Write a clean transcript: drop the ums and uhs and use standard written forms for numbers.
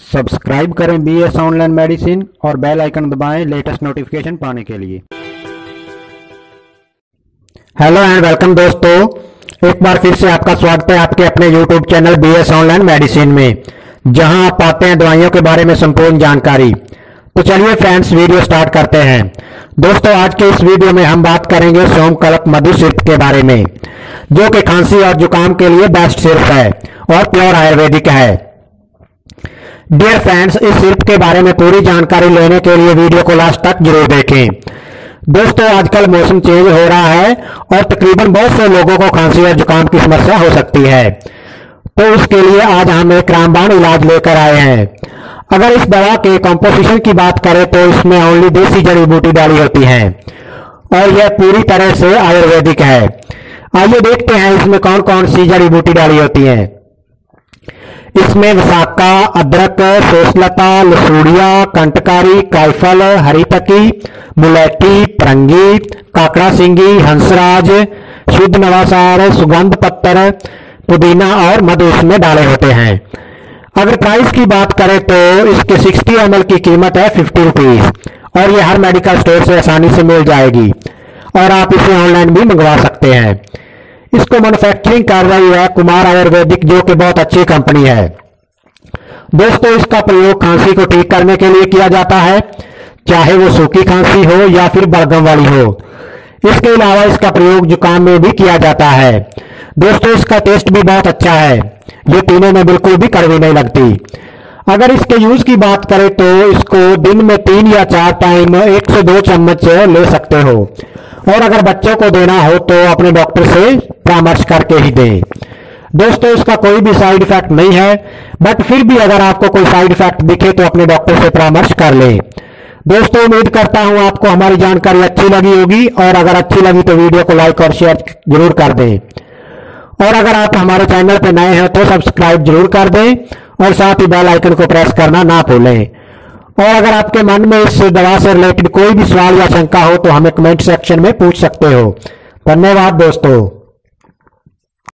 Subscribe करें BS online medicine और bell icon दबाएं लेटेस्ट नोटिफिकेशन पाने के लिए। हेलो एंड वेलकम दोस्तों, एक बार फिर से आपका स्वागत है आपके अपने YouTube channel BS online medicine में, जहां आप पाते हैं दवाइयों के बारे में संपूर्ण जानकारी। तो चलिए फ्रेंड्स, वीडियो स्टार्ट करते हैं। दोस्तों, आज के इस वीडियो में हम बात करेंगे सोमकल्प मधु सिरप के बारे में, जो कि खांसी और जुकाम के लिए बेस्ट सिरप है और प्योर आयुर्वेदिक है। डियर फ्रेंड्स, इस सिरप के बारे में पूरी जानकारी लेने के लिए वीडियो को लास्ट तक जरूर देखें। दोस्तों, आजकल मौसम चेंज हो रहा है और तकरीबन बहुत से लोगों को खांसी और जुकाम की समस्या हो सकती है, तो उसके लिए आज हम एक रामबाण इलाज लेकर आए हैं। अगर इस दवा के कॉम्पोजिशन की बात करें तो इसमें ओनली देसी जड़ी बूटी डाली होती है और यह पूरी तरह से आयुर्वेदिक है। आइए देखते हैं इसमें कौन कौन सी जड़ी बूटी डाली होती है। इसमें विशाखा, अदरक, सोसलता, लसूड़िया, कंटकारी, कायफल, हरीतकी, मुलैठी, परंगी, काकड़ा सिंगी, हंसराज, शुद्ध नवासार, सुगंध पत्तर, पुदीना और मधु इसमें डाले होते हैं। अगर प्राइस की बात करें तो इसके 60 ml की कीमत है 50 रुपीज और ये हर मेडिकल स्टोर से आसानी से मिल जाएगी और आप इसे ऑनलाइन भी मंगवा सकते हैं। इसको मैन्युफैक्चरिंग कर रही है कुमार आयुर्वेदिक, जो कि बहुत अच्छी कंपनी है। दोस्तों, इसका प्रयोग खांसी को ठीक करने के लिए किया जाता है, चाहे वो सूखी खांसी हो या फिर बलगम वाली हो। इसके अलावा इसका प्रयोग जुकाम में भी किया जाता है। दोस्तों, इसका टेस्ट भी बहुत अच्छा है, ये पीने में बिल्कुल भी कड़वी नहीं लगती। अगर इसके यूज की बात करें तो इसको दिन में 3 या 4 टाइम 1 से 2 चम्मच ले सकते हो और अगर बच्चों को देना हो तो अपने डॉक्टर से परामर्श करके ही दें। दोस्तों, इसका कोई भी साइड इफेक्ट नहीं है, बट फिर भी अगर आपको कोई साइड इफेक्ट दिखे तो अपने डॉक्टर से परामर्श कर लें। दोस्तों, उम्मीद करता हूं आपको हमारी जानकारी अच्छी लगी होगी और अगर अच्छी लगी तो वीडियो को लाइक और शेयर जरूर कर दें और अगर आप हमारे चैनल पर नए हैं तो सब्सक्राइब जरूर कर दें और साथ ही बेल आइकन को प्रेस करना ना भूलें। और अगर आपके मन में इस दवा से रिलेटेड कोई भी सवाल या शंका हो तो हमें कमेंट सेक्शन में पूछ सकते हो। धन्यवाद दोस्तों।